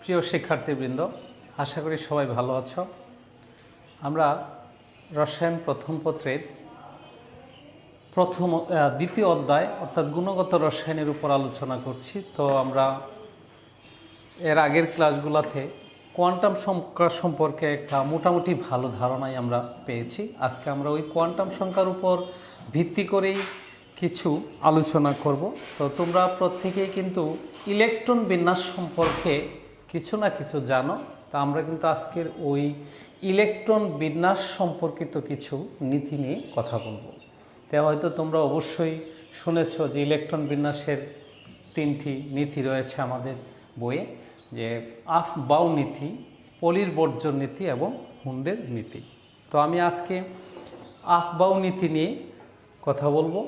প্রিয় শিক্ষার্থীবৃন্দ, আশা করি সবাই ভালো আছো। আমরা রসায়ন প্রথম পত্রের দ্বিতীয় অধ্যায় অর্থাৎ গুণগত রসায়নের উপর আলোচনা করছি। তো আমরা এর আগের ক্লাসগুলোতে কোয়ান্টাম সংখ্যা সম্পর্কে একটা মোটামুটি ভালো ধারণাই আমরা পেয়েছি। আজকে আমরা ওই কোয়ান্টাম সংখ্যার উপর ভিত্তি করেই কিছু আলোচনা করব। তো তোমরা প্রত্যেকেই কিন্তু ইলেকট্রন বিন্যাস সম্পর্কে কিছু না কিছু জানো। তা আমরা কিন্তু আজকের ওই ইলেকট্রন বিন্যাস সম্পর্কিত কিছু নীতি নিয়ে কথা বলবো। তা হয়তো তোমরা অবশ্যই শুনেছ যে ইলেকট্রন বিন্যাসের 3টি নীতি রয়েছে আমাদের বইয়ে, যে আফবাউ নীতি, পলির বর্জন নীতি এবং হুন্ডের নীতি। তো আমি আজকে আফবাউ নীতি নিয়ে কথা বলবো।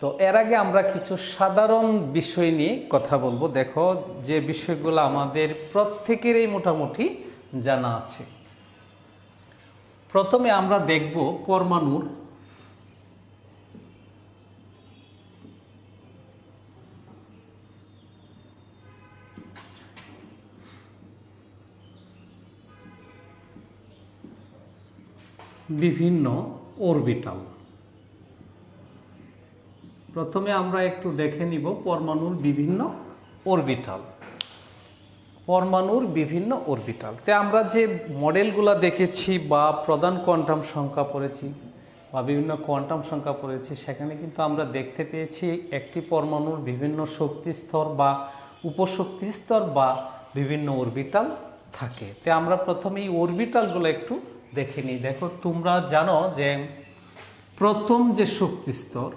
তো এর আগে আমরা কিছু সাধারণ বিষয় নিয়ে কথা বলবো। দেখো, যে বিষয়গুলো আমাদের প্রত্যেকেরই মোটামুটি জানা আছে। প্রথমে আমরা দেখব পরমাণুর বিভিন্ন অরবিটাল। প্রথমে আমরা একটু দেখে নিব পরমাণুর বিভিন্ন অরবিটাল। পরমাণুর বিভিন্ন অরবিটাল তে আমরা যে মডেলগুলো দেখেছি বা প্রধান কোয়ান্টাম সংখ্যা পড়েছি বা বিভিন্ন কোয়ান্টাম সংখ্যা পড়েছি, সেখানে কিন্তু আমরা দেখতে পেয়েছি একটি পরমাণুর বিভিন্ন শক্তি স্তর বা উপশক্তি স্তর বা বিভিন্ন অরবিটাল থাকে। তে আমরা প্রথমে এই অরবিটালগুলো একটু দেখে নিই। দেখো, তোমরা জানো যে প্রথম যে শক্তি স্তর,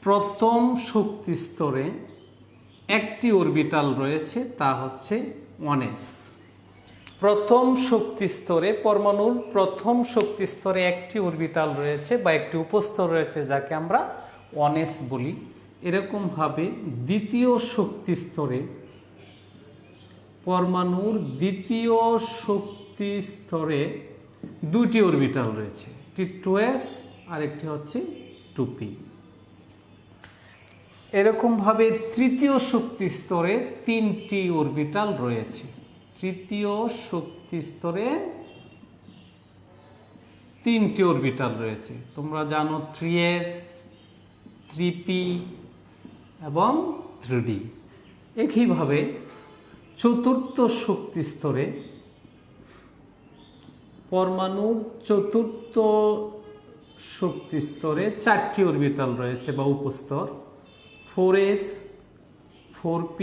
প্রথম শক্তি স্তরে একটি অরবিটাল রয়েছে, তা হচ্ছে 1s। প্রথম শক্তি স্তরে পরমাণুর প্রথম শক্তি স্তরে একটি অরবিটাল রয়েছে বা একটি উপস্তর রয়েছে, যাকে আমরা 1s বলি। এরকমভাবে দ্বিতীয় শক্তি স্তরে পরমাণুর দ্বিতীয় শক্তি স্তরে দুটি অরবিটাল রয়েছে, একটি 2s আর একটি হচ্ছে 2p। এরকমভাবে তৃতীয় শক্তি স্তরে 3টি অরবিটাল রয়েছে। তৃতীয় শক্তি স্তরে 3টি অরবিটাল রয়েছে। তোমরা জানো 3s, 3p এবং 3d। একইভাবে চতুর্থ শক্তি স্তরে পরমাণুর চতুর্থ শক্তি স্তরে 4টি অরবিটাল রয়েছে বা উপস্তর, 4s, 4p,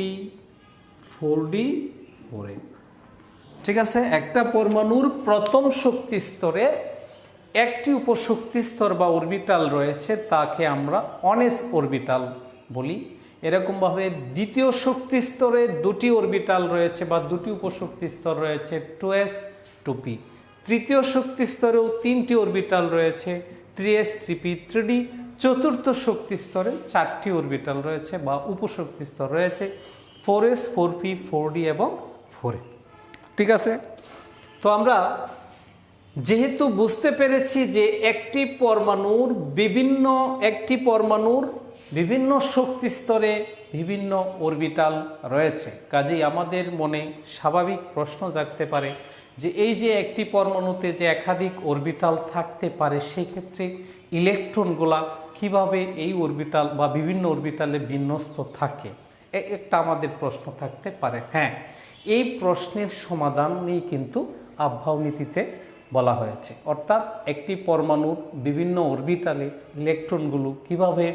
4d, 4a। ঠিক আছে, একটা পরমাণুর প্রথম শক্তি স্তরে একটি উপশক্তি স্তর বা অরবিটাল রয়েছে, তাকে আমরা 1s অরবিটাল বলি। এরকমভাবে দ্বিতীয় শক্তি স্তরে দুটি অরবিটাল রয়েছে বা দুটি উপশক্তি স্তর রয়েছে, 2s, 2p। তৃতীয় শক্তি স্তরেও 3টি অরবিটাল রয়েছে, 3s, 3p, 3d। চতুর্থ শক্তি স্তরে 4টি অরবিটাল রয়েছে বা উপশক্তি স্তর রয়েছে, 4s, 4p, 4d এবং 4a। ঠিক আছে, তো আমরা যেহেতু বুঝতে পেরেছি যে একটি পরমাণুর বিভিন্ন শক্তি স্তরে বিভিন্ন অরবিটাল রয়েছে, কাজেই আমাদের মনে স্বাভাবিক প্রশ্ন জাগতে পারে যে এই যে একটি পরমাণুতে যে একাধিক অরবিটাল থাকতে পারে, সেই ক্ষেত্রে ইলেকট্রনগুলা কিভাবে এই অরবিটাল বা বিভিন্ন অরবিটালে বিন্যস্ত থাকে, একটা আমাদের প্রশ্ন থাকতে পারে। হ্যাঁ, এই প্রশ্নের সমাধান নিয়ে কিন্তু আফবাউ নীতিতে বলা হয়েছে। অর্থাৎ একটি পরমাণুর বিভিন্ন অরবিটালে ইলেকট্রনগুলো কিভাবে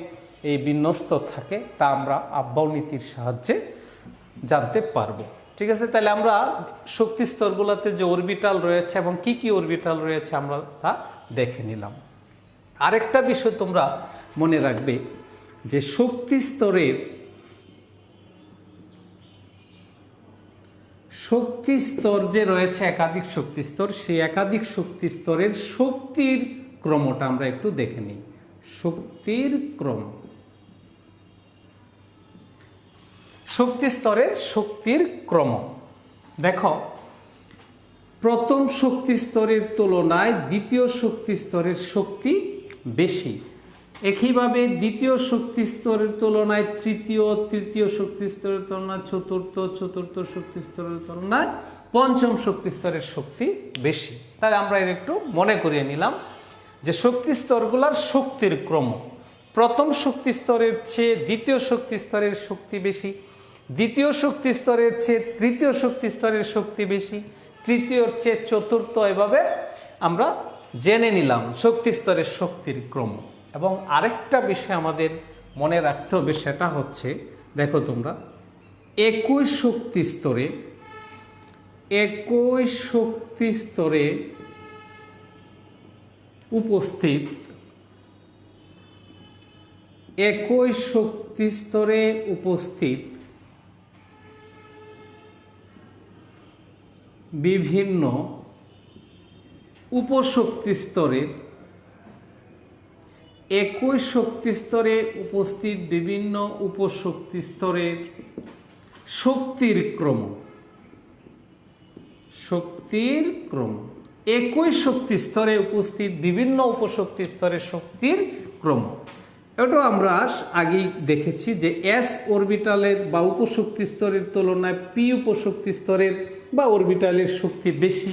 এই বিন্যস্ত থাকে, তা আমরা আফবাউ নীতির সাহায্যে জানতে পারবো। ঠিক আছে, তাহলে আমরা শক্তি স্তরগুলোতে যে অরবিটাল রয়েছে এবং কি কি অরবিটাল রয়েছে আমরা তা দেখে নিলাম। আরেকটা বিষয় তোমরা মনে রাখবে যে শক্তি স্তর যে রয়েছে একাধিক শক্তি স্তর, সেই একাধিক শক্তি স্তরের শক্তির ক্রমটা আমরা একটু দেখে নিই। শক্তির ক্রম, শক্তি স্তরের শক্তির ক্রম। দেখো, প্রথম শক্তি স্তরের তুলনায় দ্বিতীয় শক্তি স্তরের শক্তি বেশি। একইভাবে দ্বিতীয় শক্তি স্তরের তুলনায় তৃতীয়, তৃতীয় শক্তি স্তরের তুলনায় চতুর্থ, চতুর্থ শক্তি স্তরের তুলনায় পঞ্চম শক্তি স্তরের শক্তি বেশি। তাহলে আমরা এর একটু মনে করিয়ে নিলাম যে শক্তি স্তরগুলোর শক্তির ক্রম, প্রথম শক্তি স্তরের চেয়ে দ্বিতীয় শক্তি স্তরের শক্তি বেশি, দ্বিতীয় শক্তি স্তরের চেয়ে তৃতীয় শক্তি স্তরের শক্তি বেশি, তৃতীয়র চেয়ে চতুর্থ, এভাবে আমরা জেনে নিলাম শক্তি স্তরের শক্তির ক্রম। এবং আরেকটা বিষয় আমাদের মনে রাখতে হবে, সেটা হচ্ছে, দেখো তোমরা, একই শক্তি স্তরে, একই শক্তি স্তরে উপস্থিত, একই শক্তি স্তরে উপস্থিত বিভিন্ন উপশক্তি স্তরের, একই শক্তি স্তরে উপস্থিত বিভিন্ন উপশক্তি স্তরের শক্তির ক্রম, শক্তির ক্রম, একই শক্তি স্তরে উপস্থিত বিভিন্ন উপশক্তি স্তরের শক্তির ক্রম। এটা আমরা আগেই দেখেছি যে এস অরবিটালের বা উপশক্তি স্তরের তুলনায় পি উপশক্তি স্তরের বা অরবিটালের শক্তি বেশি,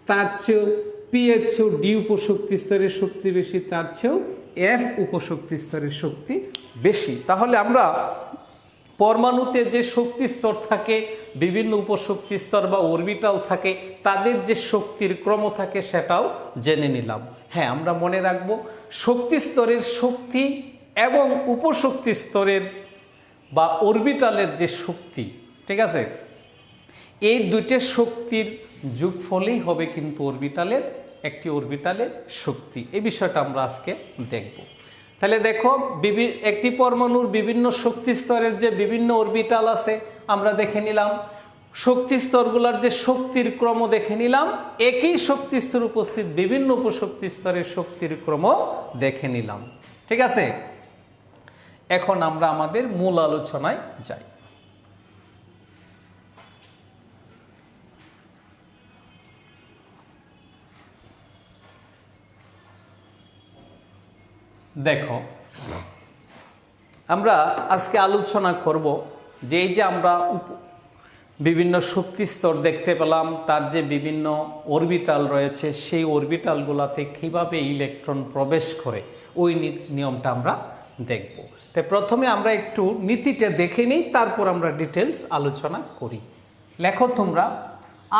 তার চেয়েও পি এর চেয়েও ডি উপশক্তি স্তরের শক্তি বেশি, তার চেয়েও এফ উপশক্তি স্তরের শক্তি বেশি। তাহলে আমরা পরমাণুতে যে শক্তি স্তর থাকে, বিভিন্ন উপশক্তি স্তর বা অরবিটাল থাকে, তাদের যে শক্তির ক্রম থাকে সেটাও জেনে নিলাম। হ্যাঁ, আমরা মনে রাখবো শক্তি স্তরের শক্তি এবং উপশক্তি স্তরের বা অরবিটালের যে শক্তি, ঠিক আছে, এই দুইটা শক্তির যোগফলেই হবে কিন্তু অরবিটালের, একটি অরবিটালের শক্তি। এই বিষয়টা আমরা আজকে দেখব। তাহলে দেখো, একটি পরমাণুর বিভিন্ন শক্তি স্তরের যে বিভিন্ন অরবিটাল আছে আমরা দেখে নিলাম, শক্তি স্তরগুলোর যে শক্তির ক্রম দেখে নিলাম, একই শক্তি স্তর উপস্থিত বিভিন্ন উপশক্তি স্তরের শক্তির ক্রম দেখে নিলাম। ঠিক আছে, এখন আমরা আমাদের মূল আলোচনায় যাই। দেখো, আমরা আজকে আলোচনা করব যে এই যে আমরা বিভিন্ন শক্তি স্তর দেখতে পেলাম, তার যে বিভিন্ন অরবিটাল রয়েছে, সেই অরবিটালগুলোতে কীভাবে ইলেকট্রন প্রবেশ করে ওই নিয়মটা আমরা দেখব। তাই প্রথমে আমরা একটু নীতিটা দেখে নিই, তারপর আমরা ডিটেলস আলোচনা করি। লেখো তোমরা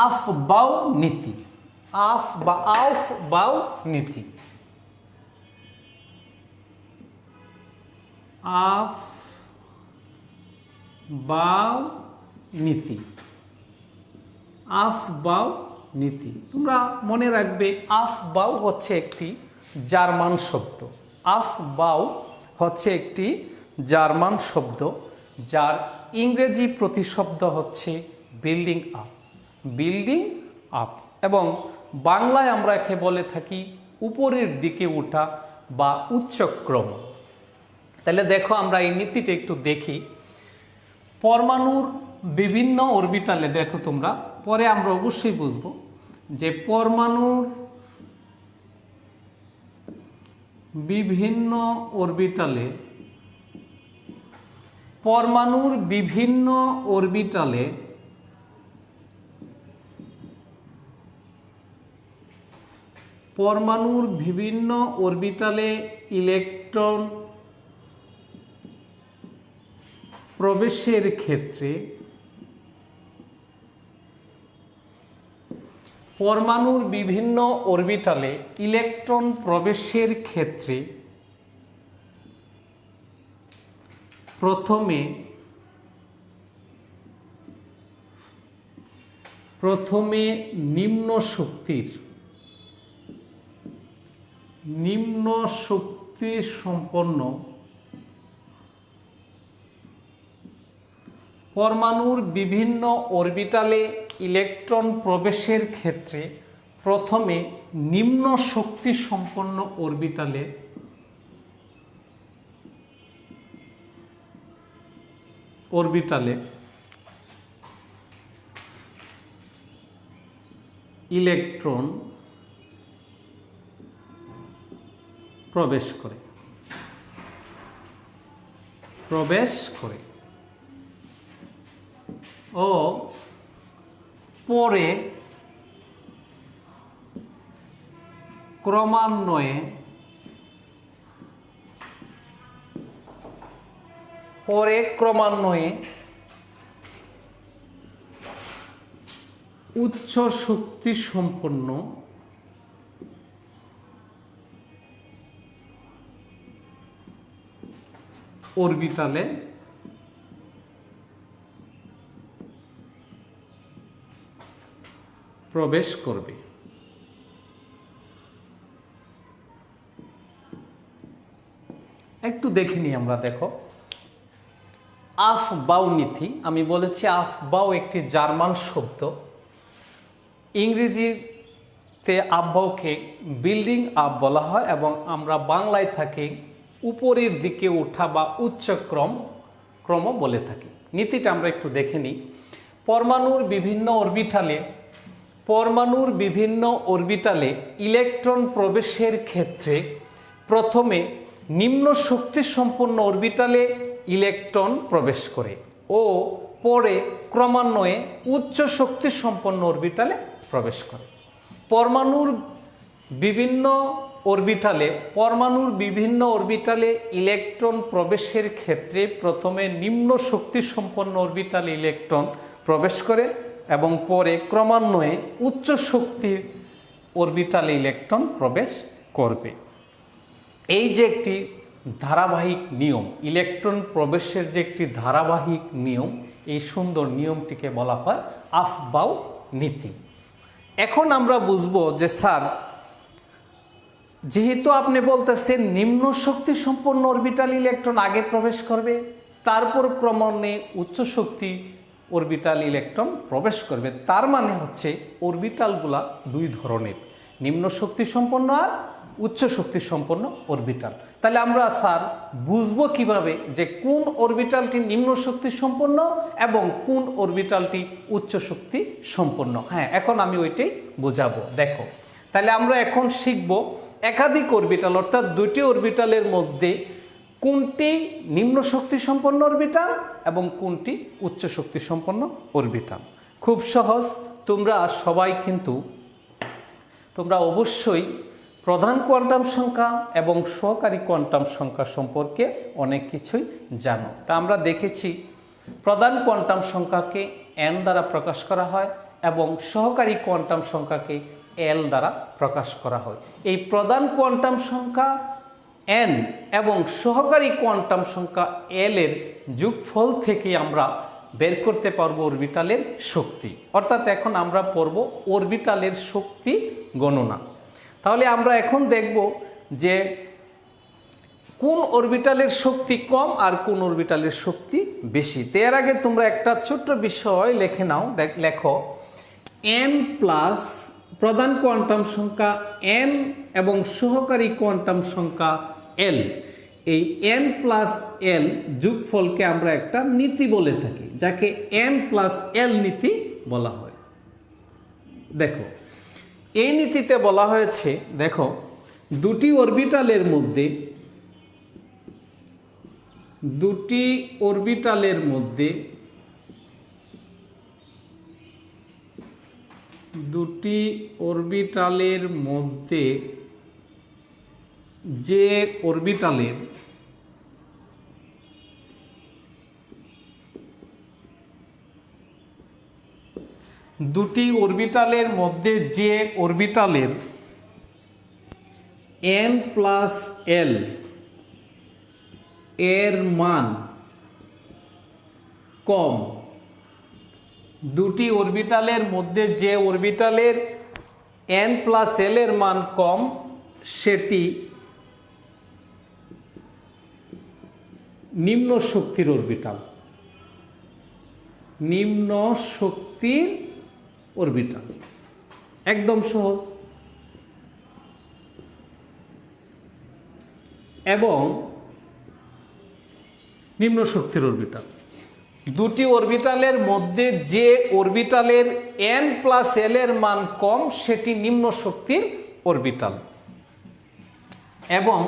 আফ বাউ নীতি, আফ বা আউফ বাউ নীতি, আফ বাউ নীতি, আফ বাউ নীতি। তোমরা মনে রাখবে আফ বাউ হচ্ছে একটি জার্মান শব্দ, আফ বাউ হচ্ছে একটি জার্মান শব্দ, যার ইংরেজি প্রতিশব্দ হচ্ছে বিল্ডিং আপ, বিল্ডিং আপ, এবং বাংলায় আমরা একে বলে থাকি উপরের দিকে ওঠা বা উচ্চক্রম। তাহলে দেখো, আমরা এই নীতিটা একটু দেখি। পরমাণুর বিভিন্ন অরবিটালে দেখো তোমরা, পরে আমরা অবশ্যই বুঝবো যে পরমাণুর বিভিন্ন অরবিটালে, পরমাণুর বিভিন্ন অরবিটালে পরমাণুর বিভিন্ন অরবিটালে ইলেকট্রন প্রবেশের ক্ষেত্রে, পরমাণুর বিভিন্ন অরবিটালে ইলেকট্রন প্রবেশের ক্ষেত্রে প্রথমে নিম্ন শক্তি সম্পন্ন পরমাণুর বিভিন্ন অরবিটালে ইলেকট্রন প্রবেশের ক্ষেত্রে প্রথমে নিম্ন শক্তি সম্পন্ন অরবিটালে ইলেকট্রন প্রবেশ করে। প্রবেশ করে ও পরে ক্রমান্বয়ে উচ্চ শক্তি সম্পন্ন অরবিটালে প্রবেশ করবে। একটু দেখে নিই আমরা। দেখো, আফবাউ নীতি, আমি বলেছি আফবাউ একটি জার্মান শব্দ। ইংরেজিতে আফবাউকে বিল্ডিং আপ বলা হয় এবং আমরা বাংলায় থাকি উপরের দিকে ওঠা বা উচ্চক্রম বলে থাকি। নীতিটা আমরা একটু দেখে নিই। পরমাণুর বিভিন্ন অরবিটালে ইলেকট্রন প্রবেশের ক্ষেত্রে প্রথমে নিম্ন শক্তি সম্পন্ন অরবিটালে ইলেকট্রন প্রবেশ করে ও পরে ক্রমান্বয়ে উচ্চ শক্তি সম্পন্ন অরবিটালে প্রবেশ করে। পরমাণুর বিভিন্ন অরবিটালে ইলেকট্রন প্রবেশের ক্ষেত্রে প্রথমে নিম্ন শক্তি সম্পন্ন অরবিটালে ইলেকট্রন প্রবেশ করে এবং পরে ক্রমান্বয়ে উচ্চ শক্তি অরবিটালে ইলেকট্রন প্রবেশ করবে। এই যে একটি ধারাবাহিক নিয়ম, ইলেকট্রন প্রবেশের যে একটি ধারাবাহিক নিয়ম, এই সুন্দর নিয়মটিকে বলা হয় আফবাউ নীতি। এখন আমরা বুঝবো যে স্যার, যেহেতু আপনি বলতেছেন নিম্ন শক্তি সম্পন্ন অরবিটাল ইলেকট্রন আগে প্রবেশ করবে, তারপর ক্রমান্বয়ে উচ্চ শক্তি অরবিটাল ইলেকট্রন প্রবেশ করবে, তার মানে হচ্ছে অরবিটালগুলা দুই ধরনের, নিম্ন শক্তি সম্পন্ন আর উচ্চ শক্তি সম্পন্ন অরবিটাল। তাহলে আমরা স্যার বুঝবো কিভাবে যে কোন অরবিটালটি নিম্ন শক্তি সম্পন্ন এবং কোন অরবিটালটি উচ্চ শক্তি সম্পন্ন? হ্যাঁ, এখন আমি ওইটাই বোঝাবো। দেখো, তাহলে আমরা এখন শিখব একাধিক অরবিটাল, অর্থাৎ দুটি অরবিটালের মধ্যে কোনটি নিম্ন শক্তি সম্পন্ন অরবিটাল এবং কোনটি উচ্চ শক্তি সম্পন্ন অরবিটাল। খুব সহজ। তোমরা অবশ্যই প্রধান কোয়ান্টাম সংখ্যা এবং সহকারী কোয়ান্টাম সংখ্যা সম্পর্কে অনেক কিছুই জানো। তা আমরা দেখেছি প্রধান কোয়ান্টাম সংখ্যাকে n দ্বারা প্রকাশ করা হয় এবং সহকারী কোয়ান্টাম সংখ্যাকে l দ্বারা প্রকাশ করা হয়। এই প্রধান কোয়ান্টাম সংখ্যা n এবং সহকারী কোয়ান্টাম সংখ্যা l এর যোগফল থেকে আমরা বের করতে পারবো অরবিটালের শক্তি। অর্থাৎ এখন আমরা পড়ব অরবিটালের শক্তি গণনা। তাহলে আমরা এখন দেখব যে কোন অরবিটালের শক্তি কম আর কোন অরবিটালের শক্তি বেশি। এর আগে তোমরা একটা ছোট্ট বিষয় লিখে নাও। লেখো n প্লাস প্রধান কোয়ান্টাম সংখ্যা n এবং সহকারী কোয়ান্টাম সংখ্যা l, এই n প্লাস l যোগফলকে আমরা একটা নীতি বলে থাকি, যাকে n প্লাস l নীতি বলা হয়। দেখো, এই নীতিতে বলা হয়েছে, দেখো, দুটি অরবিটালের মধ্যে যে অরবিটালের n প্লাস l এর মান কম, দুটি অরবিটালের মধ্যে যে অরবিটালের n প্লাস l এর মান কম সেটি নিম্ন শক্তির অরবিটাল। একদম সহজ। এবং নিম্ন শক্তির অরবিটাল, দুটি অরবিটালের মধ্যে যে অরবিটালের n প্লাস l এর মান কম সেটি নিম্ন শক্তির অরবিটাল। এবং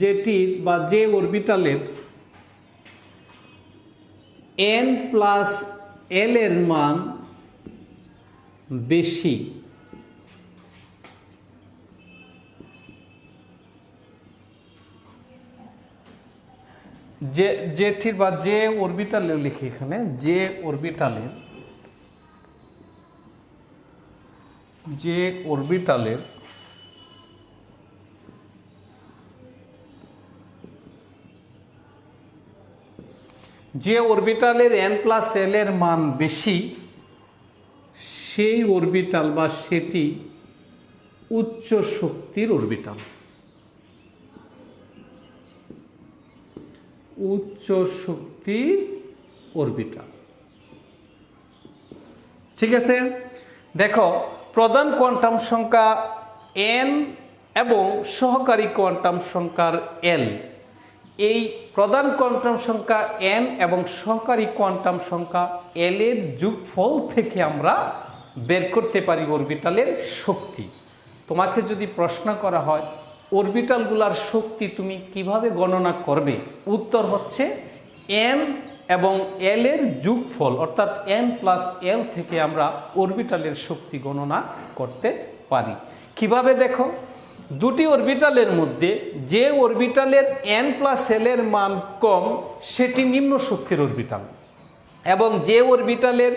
যেটির বা যে অরবিটালের n প্লাস l এর মান বেশি, যেটির বা যে অরবিটালের, লিখি এখানে, যে অরবিটালের n প্লাস l এর মান বেশি, সেই অরবিটাল বা সেটি উচ্চ শক্তির অরবিটাল। উচ্চ শক্তির অরবিটাল। ঠিক আছে, দেখো প্রধান কোয়ান্টাম সংখ্যা n এবং সহকারী কোয়ান্টাম সংখ্যার l, এই প্রধান কোয়ান্টাম সংখ্যা n এবং সহকারী কোয়ান্টাম সংখ্যা l এর যোগফল থেকে আমরা বের করতে পারি অরবিটালের শক্তি। তোমাকে যদি প্রশ্ন করা হয় অরবিটালগুলোর শক্তি তুমি কিভাবে গণনা করবে, উত্তর হচ্ছে n এবং l এর যোগফল, অর্থাৎ n প্লাস l থেকে আমরা অরবিটালের শক্তি গণনা করতে পারি। কিভাবে দেখো, দুটি অরবিটালের মধ্যে যে অরবিটালের n প্লাস l এর মান কম সেটি নিম্ন শক্তির অরবিটাল, এবং যে অরবিটালের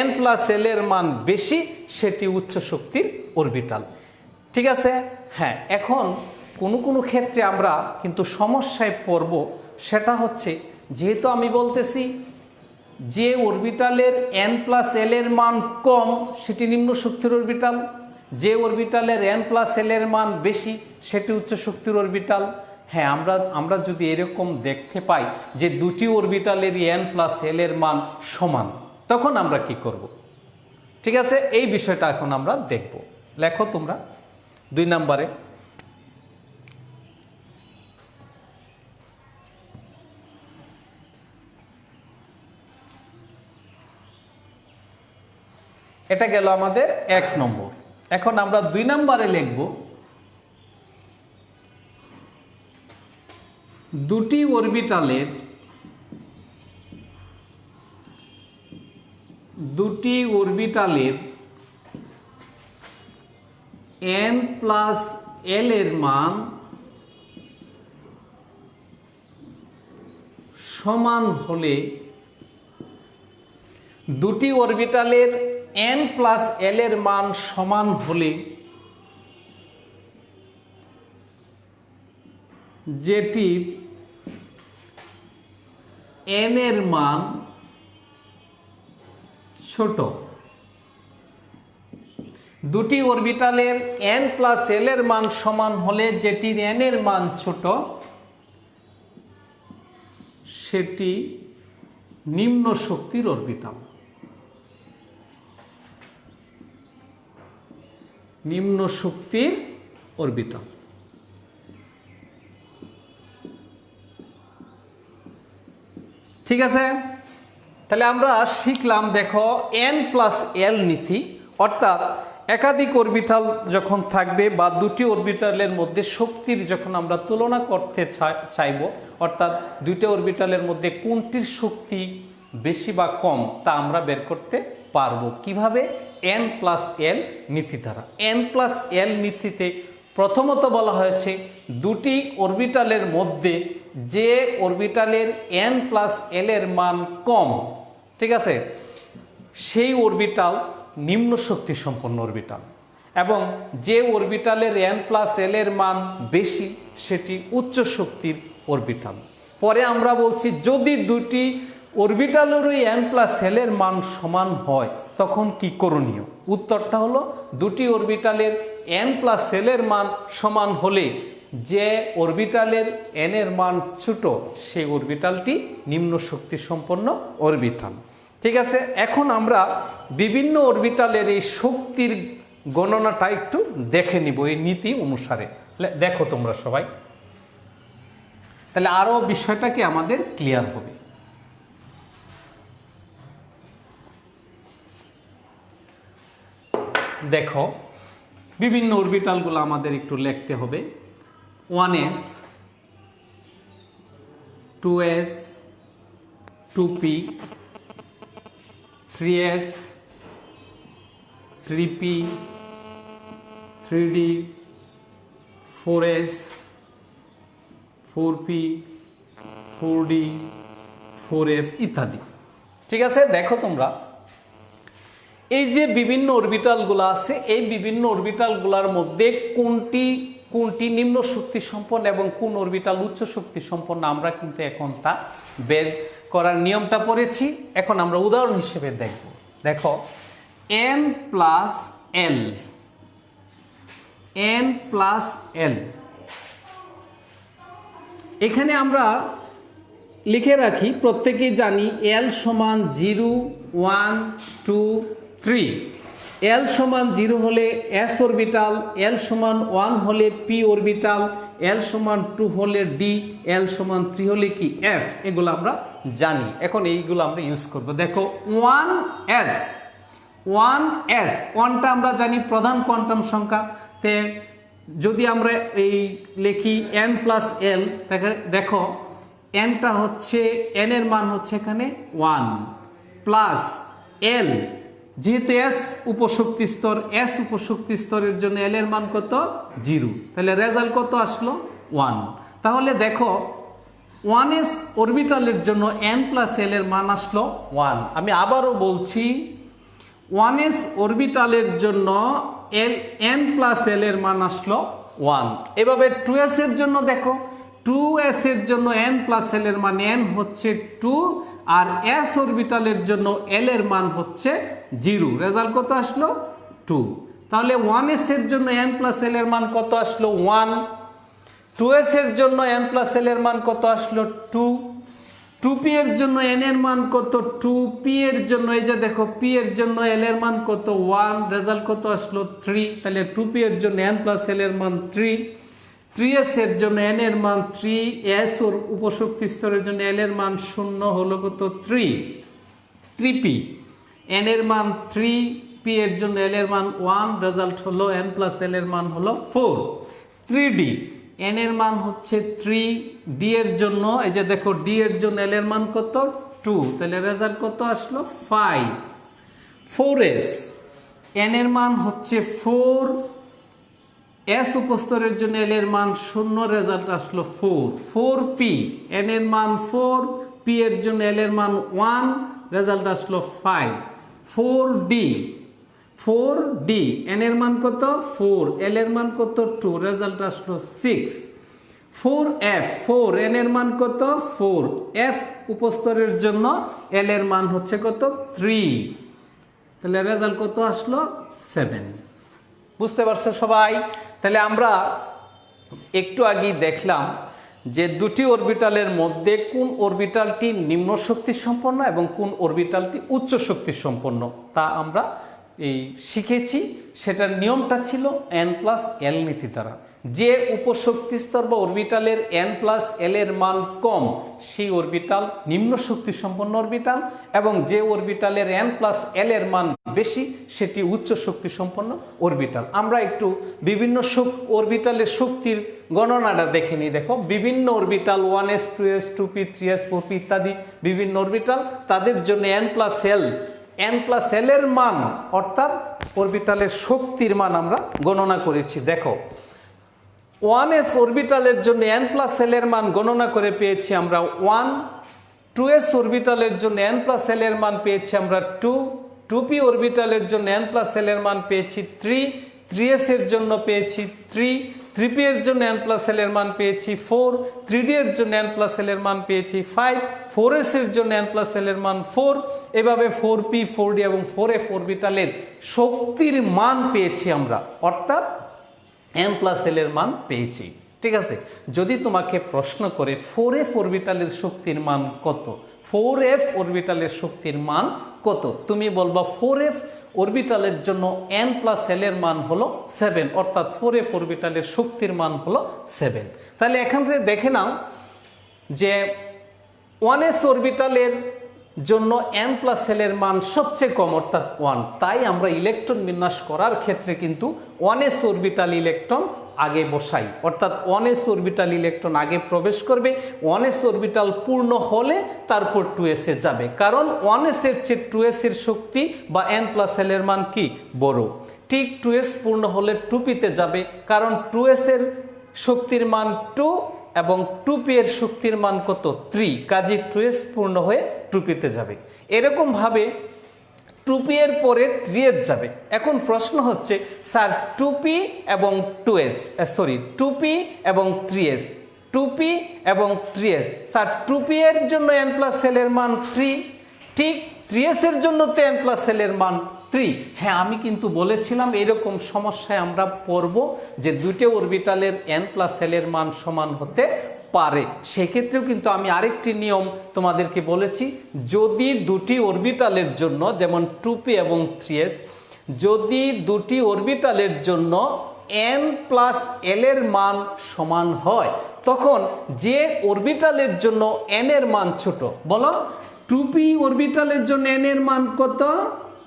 n প্লাস l এর মান বেশি সেটি উচ্চ শক্তির অরবিটাল। ঠিক আছে, হ্যাঁ, এখন কোনো ক্ষেত্রে আমরা কিন্তু সমস্যায় পড়ব, সেটা হচ্ছে যেহেতু আমি বলতেছি যে অরবিটালের n প্লাস l এর মান কম সেটি নিম্ন শক্তির অরবিটাল, যে অরবিটালের n প্লাস l এর মান বেশি সেটি উচ্চ শক্তির অরবিটাল। হ্যাঁ, আমরা যদি এরকম দেখতে পাই যে দুটি অরবিটালের n প্লাস l এর মান সমান, তখন আমরা কি করব? ঠিক আছে, এই বিষয়টা এখন আমরা দেখব। লেখো তোমরা 2 নম্বরে, এটা গেল আমাদের 1 নম্বর। এখন আমরা 2 নম্বরে লিখব দুটি অরবিটালের n প্লাস l এর মান সমান হলে, দুটি অরবিটালের n প্লাস l এর মান সমান হলে যেটির n এর মান ছোট, দুটি অরবিটালের n প্লাস l এর মান সমান হলে যেটির n এর মান ছোট সেটি নিম্ন শক্তির অরবিটাল। নিম্ন শক্তির অরবিটাল। ঠিক আছে, তাহলে আমরা শিখলাম, দেখো n প্লাস l নীতি, অর্থাৎ একাধিক অরবিটাল যখন থাকবে বা দুটি অরবিটালের মধ্যে শক্তির যখন আমরা তুলনা করতে চাইব, অর্থাৎ দুইটা অরবিটালের মধ্যে কোনটির শক্তি বেশি বা কম তা আমরা বের করতে পারবো কিভাবে? n প্লাস l নীতি দ্বারা। n প্লাস l নীতিতে প্রথমত বলা হয়েছে দুটি অরবিটালের মধ্যে যে অরবিটালের n প্লাস l এর মান কম, ঠিক আছে, সেই অরবিটাল নিম্ন শক্তি সম্পন্ন অরবিটাল, এবং যে অরবিটালের n প্লাস l এর মান বেশি সেটি উচ্চ শক্তির অরবিটাল। পরে আমরা বলছি যদি দুটি অরবিটালেরই n প্লাস l এর মান সমান হয় তখন কি করণীয়? উত্তরটা হলো দুটি অরবিটালের n প্লাস l এর মান সমান হলে যে অরবিটালের n এর মান ছোট সেই অরবিটালটি নিম্ন শক্তি সম্পন্ন অরবিটাল। ঠিক আছে, এখন আমরা বিভিন্ন অরবিটালের এই শক্তির গণনাটা একটু দেখে নিব এই নীতি অনুসারে। দেখো তোমরা সবাই, তাহলে আরো বিষয়টা কি আমাদের ক্লিয়ার হবে। দেখো বিভিন্ন অরবিটালগুলো আমাদের একটু লিখতে হবে। 1s 2s 2p 3s 3p 3d 4s 4p 4d 4f ইত্যাদি। ঠিক আছে, দেখো তোমরা এই যে বিভিন্ন অরবিটালগুলো আছে, এই বিভিন্ন অরবিটালগুলোর মধ্যে কোনটি নিম্ন শক্তি সম্পন্ন এবং কোন অরবিটাল উচ্চ শক্তি সম্পন্ন আমরা কিন্তু এখন তা বের করার নিয়মটা পড়েছি। এখন আমরা উদাহরণ হিসেবে দেখব। দেখো n প্লাস l, এখানে আমরা লিখে রাখি, প্রত্যেকেই জানি l সমান 0 1 2 3। l সমান 0 হলে s অরবিটাল, l সমান 1 হলে p অরবিটাল, l সমান 2 হলে d, l সমান 3 হলে কি f। এগুলো আমরা জানি, এখন এইগুলো আমরা ইউজ করব। দেখো 1টা আমরা জানি প্রধান কোয়ান্টাম সংখ্যা। তে যদি আমরা এই লিখি n প্লাস l, দেখো nটা হচ্ছে, n এর মান হচ্ছে এখানে 1 প্লাস l, যেহেতু s উপশক্তি স্তর, s উপশক্তি স্তরের জন্য l এর মান কত 0, তাহলে রেজাল্ট কত আসলো 1। তাহলে দেখো 1s অরবিটালের জন্য n প্লাস l এর মান আসলো 1। আমি আবারও বলছি, 1s অরবিটালের জন্য n প্লাস l এর মান আসলো 1। এভাবে 2s এর জন্য দেখো, 2s এর জন্য n প্লাস l এর মান n হচ্ছে 2, আর s অরবিটালের জন্য l এর মান হচ্ছে 0, রেজাল্ট কত আসলো 2। তাহলে 1s এর জন্য n প্লাস l এর মান কত আসলো 1, 2s এর জন্য n প্লাস l এর মান কত আসলো 2, 2p এর জন্য n এর মান কত 2, p এর জন্য এই যে দেখো p এর জন্য l এর মান কত 1, রেজাল্ট কত আসলো 3। তাহলে 2p এর জন্য n প্লাস l এর মান 3, 3s এর জন্য n এর মান 3, s ওর উপশক্তি স্তরের জন্য l এর মান 0 হলো কত 3, 3p, n এর মান 3, p এর জন্য l এর মান 1, রেজাল্ট হলো n প্লাস l এর মান হলো 4, 3d, n এর মান হচ্ছে 3, d এর জন্য এই যে দেখো d এর জন্য l এর মান কত 2, তাহলে রেজাল্ট কত আসলো 5, 4s, n এর মান হচ্ছে 4, s উপস্তরের জন্য l এর মান 0, রেজাল্ট আসলো 4, 4p, n এর মান 4, p এর জন্য l এর মান 1, রেজাল্ট আসলো 5, 4d, n এর মান কত 4, l এর মান কত 2, রেজাল্ট আসলো 6, 4f, 4, n এর মান কত 4, f উপস্তরের জন্য l এর মান হচ্ছে কত 3, তাহলে রেজাল্ট কত আসলো 7। বুঝতে পারছো সবাই? তাহলে আমরা একটু আগেই দেখলাম যে দুটি অরবিটালের মধ্যে কোন অরবিটালটি নিম্ন শক্তি সম্পন্ন এবং কোন অরবিটালটি উচ্চ শক্তি সম্পন্ন তা আমরা শিখেছি। সেটার নিয়মটা ছিল n প্লাস l নীতি দ্বারা। যে উপশক্তি স্তর বা অরবিটালের n প্লাস l এর মান কম সেই অরবিটাল নিম্ন শক্তি সম্পন্ন অরবিটাল, এবং যে অরবিটালের n প্লাস l এর মান বেশি সেটি উচ্চ শক্তি সম্পন্ন অরবিটাল। আমরা একটু বিভিন্ন অরবিটালের শক্তির গণনাটা দেখে নিই। দেখো বিভিন্ন orbital 1s 2s 2p 3s 4p ইত্যাদি বিভিন্ন অরবিটাল, তাদের জন্য n প্লাস l এর মান অর্থাৎ অরবিটালের শক্তির মান আমরা গণনা করেছি। দেখো 1s অরবিটালের জন্য n প্লাস l এর মান গণনা করে পেয়েছি আমরা 1, 2s অরবিটালের জন্য n প্লাস l এর মান পেয়েছি আমরা 2, 2p অরবিটালের জন্য n প্লাস l এর মান পেয়েছি 3, 3s এর জন্য পেয়েছি 3, 3p এর জন্য n প্লাস l এর মান পেয়েছি 4, 3d এর জন্য n প্লাস l এর মান পেয়েছি 5, 4s এর জন্য n প্লাস l এর মান 4। এভাবে 4p 4d এবং 4f অরবিটালের শক্তির মান পেয়েছি আমরা, অর্থাৎ n প্লাস l এর মান পেয়েছি। ঠিক আছে, যদি তোমাকে প্রশ্ন করে 4f অরবিটালের শক্তির মান কত, 4f অরবিটালের শক্তির মান কত, তুমি বলবা 4f অরবিটালের জন্য n প্লাস l এর মান হলো 7, অর্থাৎ 4f অরবিটালের শক্তির মান হলো 7। তাহলে এখান থেকে দেখে নাও যে 1s অরবিটালের জন্য n প্লাস l এর মান সবচেয়ে কম অর্থাৎ 1, তাই আমরা ইলেকট্রন বিন্যাস করার ক্ষেত্রে কিন্তু 1s অরবিটাল ইলেকট্রন আগে বসাই, অর্থাৎ 1s অরবিটাল ইলেকট্রন আগে প্রবেশ করবে, 1s অরবিটাল পূর্ণ হলে তারপর 2s এ যাবে, কারণ 1s এর চেয়ে 2s এর শক্তি বা n+l এর মান কি বড়। ঠিক 2s পূর্ণ হলে 2p তে যাবে, কারণ 2s এর শক্তির মান 2 এবং 2p এর শক্তির মান কত 3, কাজে 2s পূর্ণ হয়ে 2p তে যাবে। এরকম ভাবে 2p এর পরে 3s যাবে। এখন প্রশ্ন হচ্ছে স্যার 2p এবং 2s, 2p এবং 3s, 2p এবং 3s, স্যার 2p এর জন্য n+l এর মান 3, ঠিক 3s এর জন্য তো n+l এর মান 3। হ্যাঁ, আমি কিন্তু বলেছিলাম এরকম সমস্যায় আমরা পড়ব যে দুটো অরবিটালের n+l এর মান সমান হতে পারে। সেক্ষেত্রেও কিন্তু আমি আরেকটি নিয়ম তোমাদেরকে বলেছি, যদি দুটি অরবিটালের জন্য, যেমন 2p এবং 3s, যদি দুটি অরবিটালের জন্য n+l এর মান সমান হয়, তখন যে অরবিটালের জন্য n এর মান ছোট, বলো 2p অরবিটালের জন্য n এর মান কত?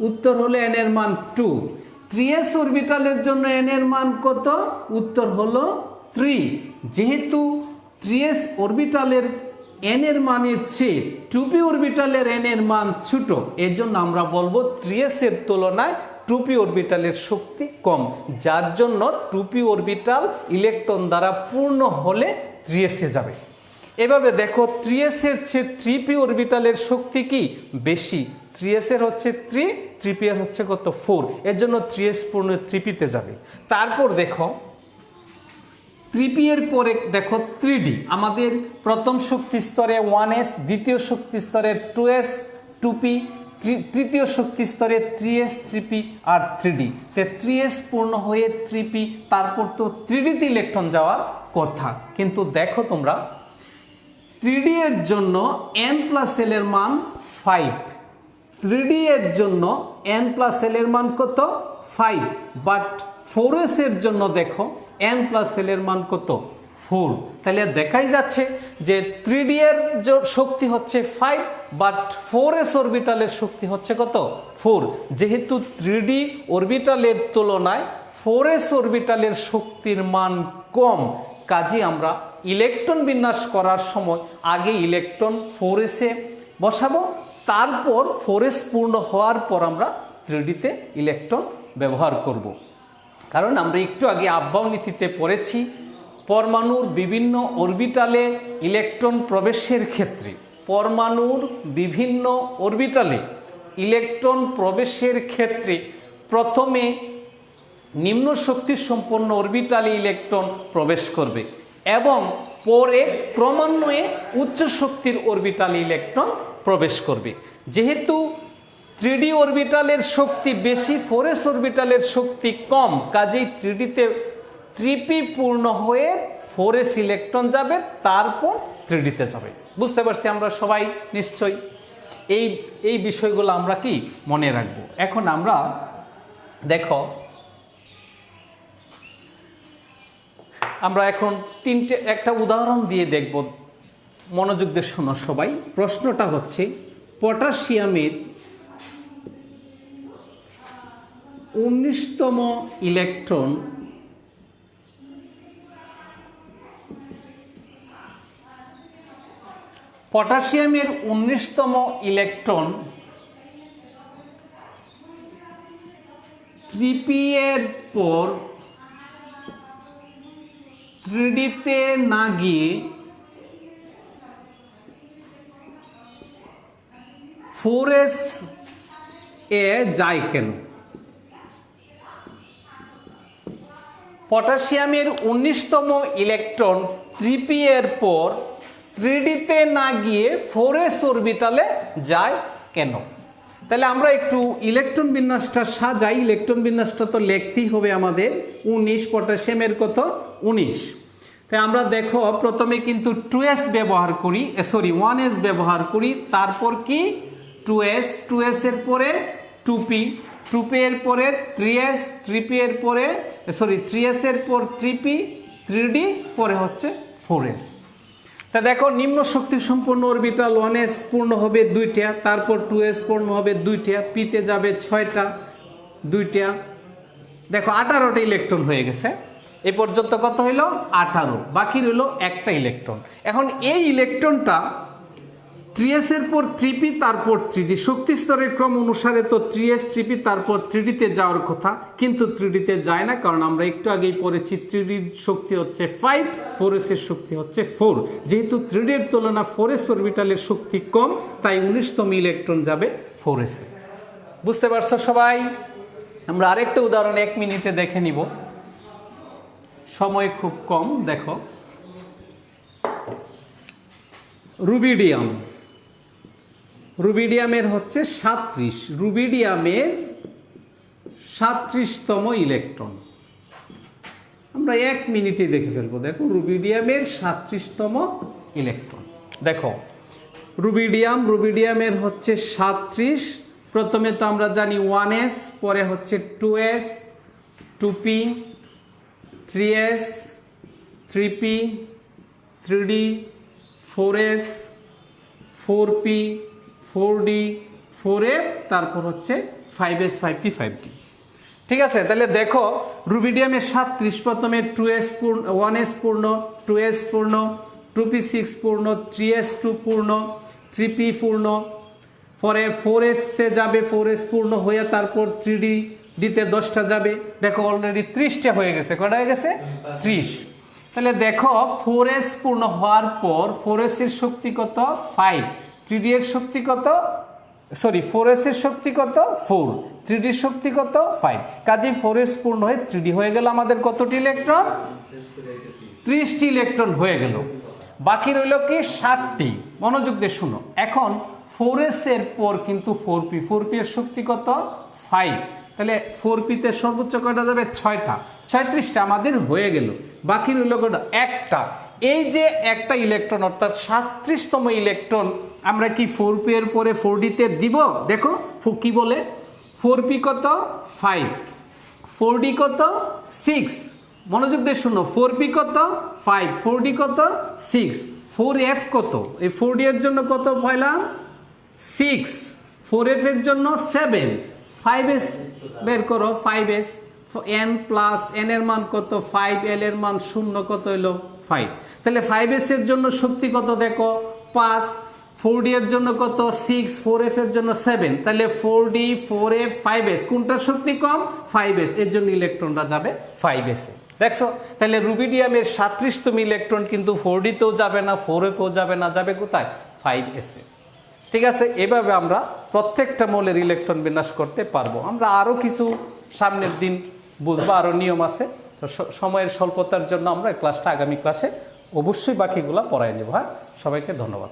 উত্তর হলো n এর মান 2। 3s অরবিটালের জন্য n এর মান কত? উত্তর হলো 3। যেহেতু 3s অরবিটালের n এর মানের চেয়ে 2p অরবিটালের n এর মান ছোট, এজন্য আমরা বলবো 3s এর তুলনায় 2p অরবিটালের শক্তি কম, যার জন্য 2p অরবিটাল ইলেকট্রন দ্বারা পূর্ণ হলে 3s এ যাবে। এভাবে দেখো 3s এর চেয়ে 3p অরবিটালের শক্তি কি বেশি, 3s এর হচ্ছে 3, 3p এর হচ্ছে কত 4, এর জন্য 3s পূর্ণ 3p তে যাবে। তারপর দেখো 3p এর পরে দেখো 3d, আমাদের প্রথম শক্তি স্তরে 1s, দ্বিতীয় শক্তি স্তরে 2s 2p, তৃতীয় শক্তি স্তরে 3s 3p আর 3d। 3s পূর্ণ হয়ে 3p, তারপর তো 3d তে ইলেকট্রন যাওয়ার কথা, কিন্তু দেখো তোমরা 3d এর জন্য n+l এর মান 5, 3d এর জন্য n+l এর মান কত 5, বাট 4s এর জন্য দেখো n+l এর মান কত 4। তাহলে দেখাই যাচ্ছে যে 3d এর শক্তি হচ্ছে 5, বাট 4s অরবিটালের শক্তি হচ্ছে কত 4। যেহেতু 3d অরবিটালের তুলনায় 4s অরবিটালের শক্তির মান কম, কাজে আমরা ইলেকট্রন বিন্যাস করার সময় আগে ইলেকট্রন 4s এ বসাবো, তারপর 4s পূর্ণ হওয়ার পর আমরা 3d তে ইলেকট্রন ব্যবহার করব। কারণ আমরা একটু আগে আব্বাও নীতিতে পড়েছি, পরমাণুর বিভিন্ন অরবিটালে ইলেকট্রন প্রবেশের ক্ষেত্রে, পরমাণুর বিভিন্ন অরবিটালে ইলেকট্রন প্রবেশের ক্ষেত্রে প্রথমে নিম্ন শক্তি সম্পন্ন অরবিটালে ইলেকট্রন প্রবেশ করবে এবং পরে ক্রমান্বয়ে উচ্চ শক্তির অরবিটালে ইলেকট্রন প্রবেশ করবে। যেহেতু 3d অরবিটালের শক্তি বেশি, 4s অরবিটালের শক্তি কম, কাজেই 3d তে 3p পূর্ণ হয়ে 4s ইলেকট্রন যাবে, তারপর 3d তে যাবে। বুঝতে পারছি আমরা সবাই নিশ্চয়ই? এই বিষয়গুলো আমরা কি মনে রাখবো। এখন আমরা দেখো, আমরা এখন একটা উদাহরণ দিয়ে দেখব, মনোযোগ দিয়ে শোনো সবাই। প্রশ্নটা হচ্ছে পটাশিয়ামের 19তম ইলেকট্রন পটাশিয়ামের 19তম ইলেকট্রন 3p এর পর 3d তে না গিয়ে 4s এ যায় কেন? পটাশিয়ামের 19তম ইলেকট্রন 3p এর পর 3d তে না গিয়ে 4s অরবিটালে যায় কেন? তাহলে আমরা একটু ইলেকট্রন বিন্যাসটা সাজাই। ইলেকট্রন বিন্যাসটা তো লিখতেই হবে আমাদের। 19, পটাশিয়ামের কত 19। তাই আমরা দেখো প্রথমে কিন্তু 2s ব্যবহার করি, 1s ব্যবহার করি, তারপর কি 2s এর পরে 2p, 2p এর পরে 3s, 3p এর পরে 3s এর পর 3p, 3d পরে হচ্ছে 4s। তা দেখো নিম্ন শক্তি সম্পন্ন অরবিটাল 1s পূর্ণ হবে 2টা, তারপর 2s পূর্ণ হবে 2টা, p তে যাবে 6টা, 2টা, দেখো 18টা ইলেকট্রন হয়ে গেছে। এই পর্যন্ত কত হইল 18, বাকি রইল একটা ইলেকট্রন। এখন এই ইলেকট্রনটা 3s এর পর 3p তারপর 3d, শক্তি স্তরের ক্রম অনুসারে তো 3s 3p তারপর 3d তে যাওয়ার কথা, কিন্তু 3d তে যায় না, কারণ আমরা একটু আগেই পড়েছি 3d এর শক্তি হচ্ছে 5, 4s এর শক্তি হচ্ছে 4। যেহেতু 3d এর তুলনা 4s অরবিটালের শক্তি কম, তাই 19তম ইলেকট্রন যাবে 4s এ। বুঝতে পারছো সবাই? আমরা আরেকটা উদাহরণ 1 মিনিটে দেখে নিব, সময় খুব কম। দেখো, রুবিডিয়াম, রুবিডিয়ামের হচ্ছে 37, রুবিডিয়ামের 37তম ইলেকট্রন আমরা 1 মিনিটে দেখে ফেলবো। দেখো, রুবিডিয়ামের 37তম ইলেকট্রন। দেখো, রুবিডিয়ামের হচ্ছে 37। প্রথমে তো আমরা জানি 1s, পরে হচ্ছে 2s, 2p, 3s, 3p, 3d, 4s, 4p, 4d, 4f, তারপর হচ্ছে 5s, 5p, 5d। ঠিক আছে, তাহলে দেখো রুবিডিয়ামের 37, প্রথমে 2s পূর্ণ, 1s পূর্ণ, 2s পূর্ণ, 2p6 পূর্ণ, 3s2 পূর্ণ, 3p পূর্ণ, পরে 4s এ যাবে, 4s পূর্ণ হয়ে তারপর 3d দিতে 10টা যাবে। দেখো অলরেডি 30টা হয়ে গেছে। কটা হয়ে গেছে? 30। তাহলে দেখো 4s পূর্ণ হওয়ার পর 4s এর শক্তি কত? 5, 3d এর শক্তি কত? 4s এর শক্তি কত? 4, 3d এর শক্তি কত? 5। কাজেই 4s পূর্ণ হয়ে 3d হয়ে গেল আমাদের কতটি ইলেকট্রন? 30টি ইলেকট্রন হয়ে গেল। বাকি রইল কি? 60টি। মনোযোগ দিয়ে শুনো। এখন 4s এর পর কিন্তু 4p, 4p এর শক্তি কত? 5। তাহলে 4p তে সর্বোচ্চ কয়টা যাবে? 6টা, 36টা আমাদের হয়ে গেল। বাকি রইল কয়টা? একটা। এই যে একটা ইলেকট্রন, অর্থাৎ 37তম ইলেকট্রন আমরা কি 4p এর পরে 4d তে দিব? দেখো কি বলে, 4p কত? 5, 4d কত? 6। মনোযোগ দিয়ে শুনো, 4p কত? 5, 4d কত? 6, 4f কত? এই 4d এর জন্য কত পাইলাম? 6, 4f এর জন্য 7, 5s বের করো, 5s, n প্লাস n এর মান কত? 5, l এর মান 0, কত হইল? 5। তাহলে 5s এর জন্য শক্তি কত দেখো? 5, 4d এর জন্য কত? 6, 4f এর জন্য 7। তাহলে 4d, 4f, 5s, কোনটার শক্তি কম? 5s, এর জন্য ইলেকট্রনটা যাবে 5s এ। দেখছো, তাহলে রুবিডিয়ামের 37তম ইলেকট্রন কিন্তু 4d তেও যাবে না, 4f এও যাবে না, যাবে কোথায়? 5s এ। ঠিক আছে, এভাবে আমরা প্রত্যেকটা মৌলের ইলেকট্রন বিন্যাস করতে পারবো। আমরা আরো কিছু সামনের দিন বুঝবো, আরো নিয়ম আছে। তো সময়ের স্বল্পতার জন্য আমরা ক্লাসটা আগামী ক্লাসে অবশ্যই বাকিগুলা পড়ায় নেব। হ্যাঁ, সবাইকে ধন্যবাদ।